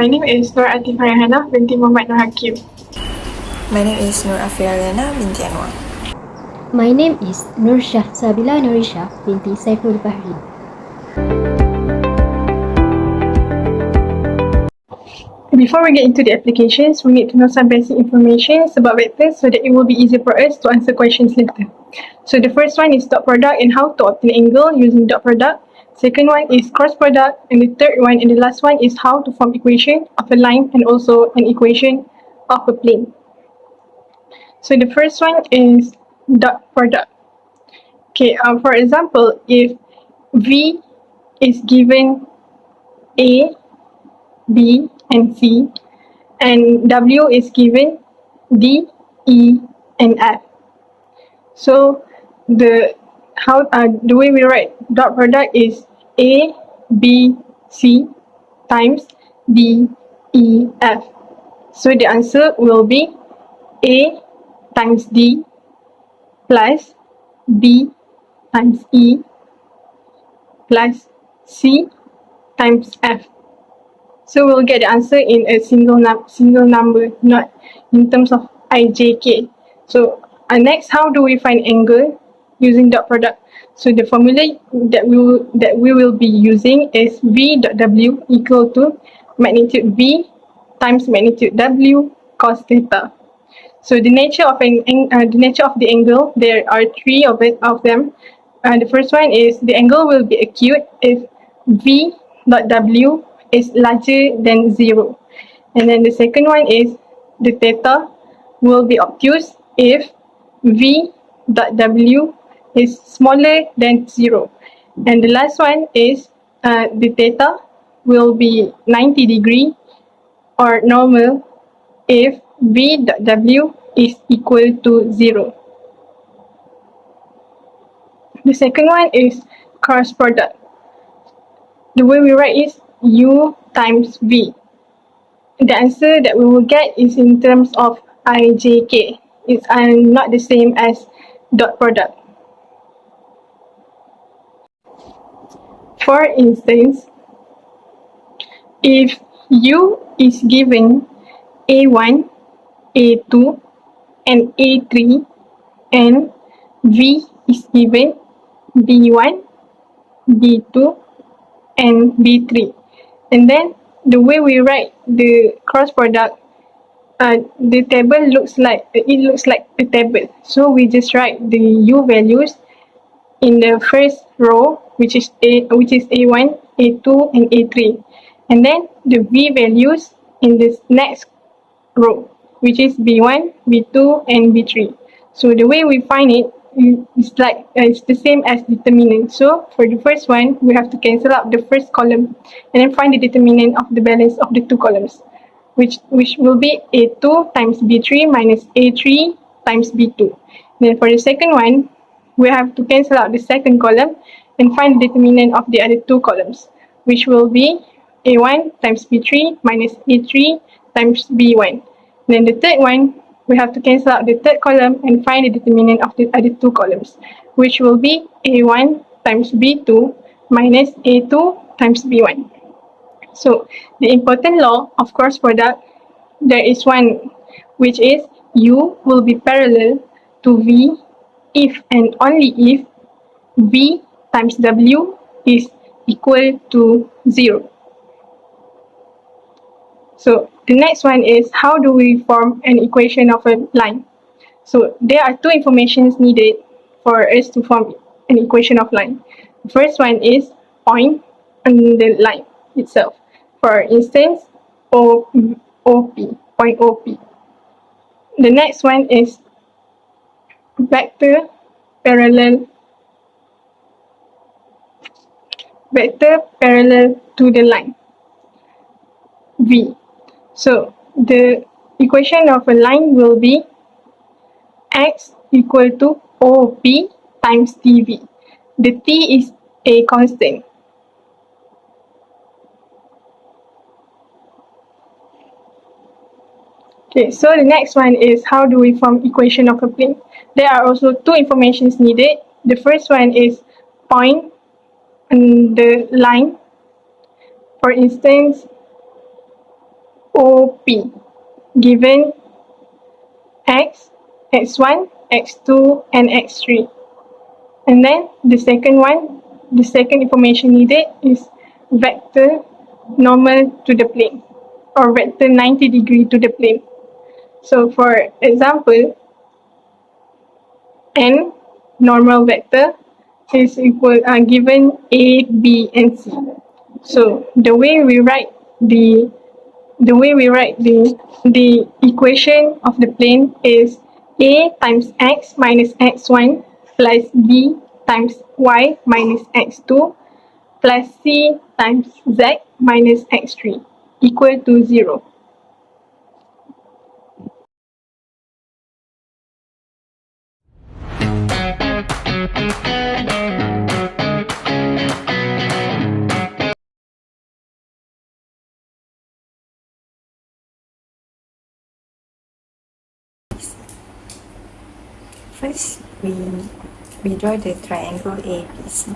My name is Nur Atifah Rehana binti Muhammad Nur Hakim. My name is Nur Afia Liana binti Anwar. My name is Nur Shah Sabila Nurisha binti Saiful Bahri. Before we get into the applications, we need to know some basic information about vectors so that it will be easier for us to answer questions later. So the first one is dot product and how to obtain angle using dot product. Second one is cross product, and the third one and the last one is how to form equation of a line and also an equation of a plane. So the first one is dot product. Okay, for example, if V is given A, B, and C, and W is given D, E, and F. So the way we write dot product is A, B, C times D, E, F. So the answer will be A times D plus B times E plus C times F. So we'll get the answer in a single number, not in terms of IJK. So next, how do we find angle using dot product? So the formula that we will be using is V dot W equal to magnitude V times magnitude W cos theta. So the nature of the angle, there are three of them. The first one is the angle will be acute if V dot W is larger than 0. And then the second one is the theta will be obtuse if V dot W is smaller than 0. And the last one is the theta will be 90 degree or normal if V dot W is equal to 0. The second one is cross product. The way we write is U times V. The answer that we will get is in terms of IJK. It's not the same as dot product. For instance, if U is given A1, A2, and A3, and V is given B1, B2, and B3. And then the way we write the cross product, the table looks like a table. So we just write the U values in the first row, which is A1, A2, and A3, and then the V values in this next row, which is B1, B2, and B3. So the way we find it is like it's the same as determinant. So for the first one, we have to cancel out the first column and then find the determinant of the balance of the two columns, which will be A2 times B3 minus A3 times B2. Then for the second one, we have to cancel out the second column and find the determinant of the other two columns, which will be A1 times B3 minus A3 times B1. Then the third one, we have to cancel out the third column and find the determinant of the other two columns, which will be A1 times B2 minus A2 times B1. So the important law of cross product, there is one, which is U will be parallel to V if and only if V times W is equal to 0. So the next one is how do we form an equation of a line? So there are two informations needed for us to form an equation of line. The first one is point on the line itself. For instance, OP, point OP. The next one is vector parallel to the line, V. So the equation of a line will be x equal to OP times TV. The T is a constant. Okay, so the next one is how do we form equation of a plane? There are also two informations needed. The first one is point on the line. For instance, OP given x, x1, x2, and x3. And then the second information needed is vector normal to the plane or vector 90 degree to the plane. So for example, n normal vector is given a, b, and c. So the way we write the equation of the plane is a times x minus x1 plus b times y minus x2 plus c times z minus x3 equal to 0. First, we draw the triangle ABC.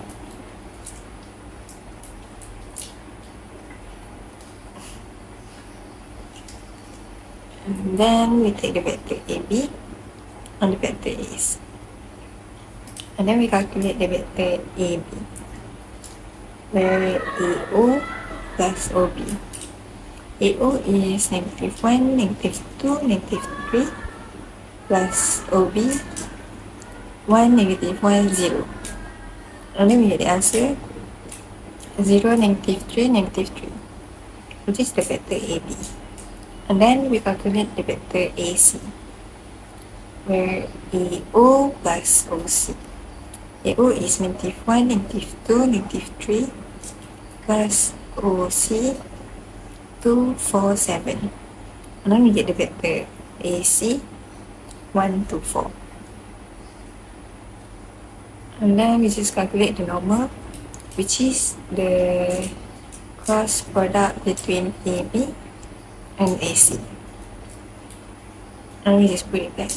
And then we take the vector AB on the vector AC. And then we calculate the vector AB, where AO plus OB. AO is -1, -2, -3 plus OB 1, -1, 0. And then we get the answer 0, -3, -3, which is the vector AB. And then we calculate the vector AC, where AO plus OC. AO is -1, -2, -3 plus OC 2, 4, 7. And then we get the vector AC 1, 2, 4. And then we just calculate the normal, which is the cross product between AB and AC. And we just put it back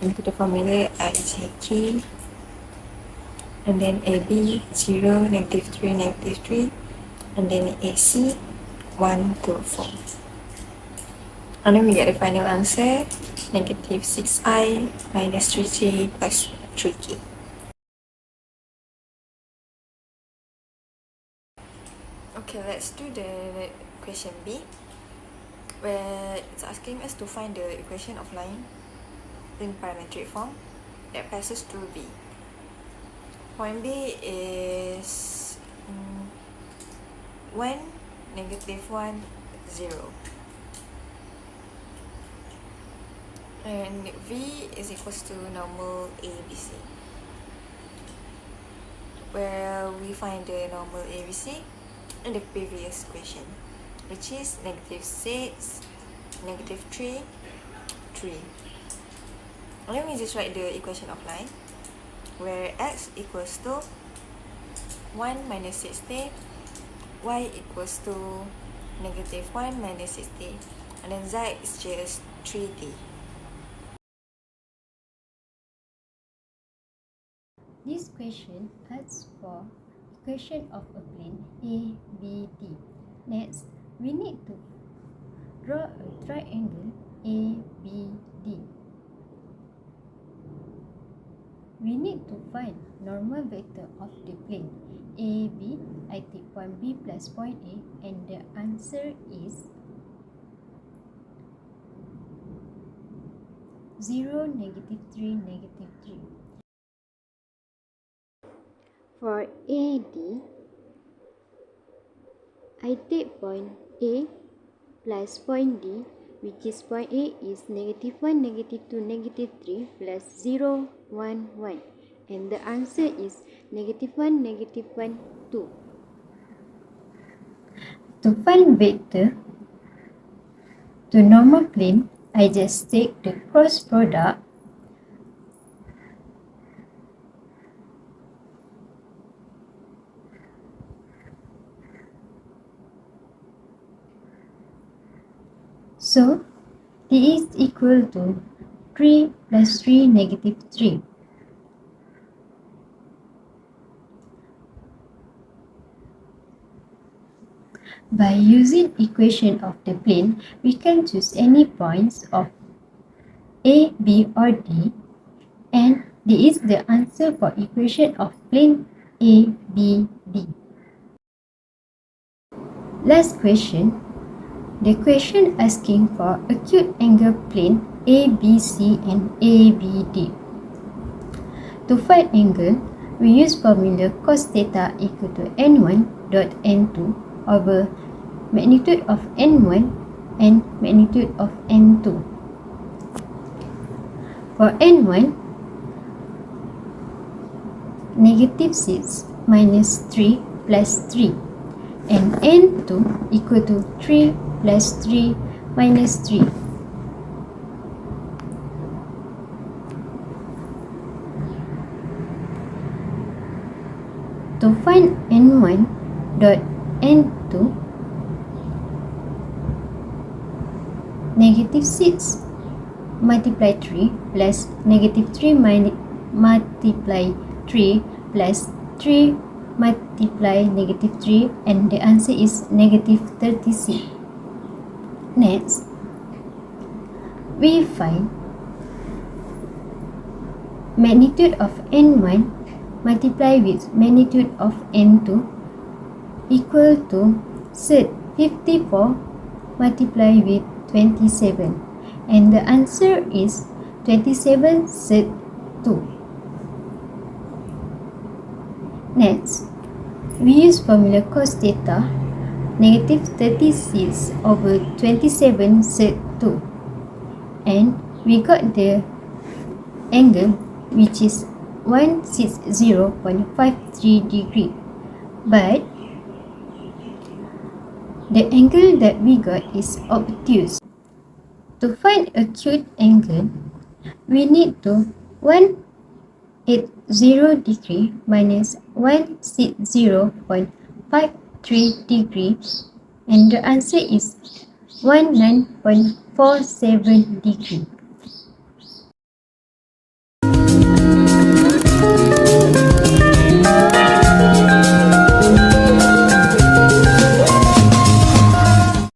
into the formula IJK. And then AB 0, -3, -3, and then AC 1, 2, 4. And then we get the final answer -6i minus 3j plus 3k. Okay, let's do the question B, where it's asking us to find the equation of line in parametric form that passes through B. Point B is 1, -1, 0. And V is equals to normal ABC, where we find the normal ABC in the previous question, which is -6, -3, 3. Let me just write the equation of line, where x equals to 1 minus 60, y equals to -1 minus 60, and then z is just 3d. This question asks for equation of a plane ABD. Next, we need to draw a triangle ABD. We need to find normal vector of the plane AB. I take point B plus point A, and the answer is 0, -3, -3. For AD, I take point A plus point D, which is point A is -1, -2, -3 plus 0, 1, 1. And the answer is -1, -1, 2. To find vector to normal plane, I just take the cross product so T is equal to 3 plus 3 -3. By using equation of the plane, we can choose any points of A, B or D, and this is the answer for equation of plane A, B, D. Last question. The question asking for acute angle plane ABC and ABD. To find angle, we use formula cos theta equal to n1 dot n2 over magnitude of n1 and magnitude of n2. For n1, negative 6 minus 3 plus 3, and n2 equal to 3 plus 3 minus 3. To find n1 dot n2, negative 6 multiply 3 plus negative 3 multiply 3 plus 3 multiply negative 3, and the answer is negative 36. Next, we find magnitude of n1 multiply with magnitude of n2 equal to 54 multiply with 27, and the answer is 27 sec 2. Next, we use formula cos theta, negative 36 over 27 sec 2, and we got the angle which is 160.53 degree. But the angle that we got is obtuse. To find acute angle, we need to 180 degree minus 160.53 degree, and the answer is 19.47 degree.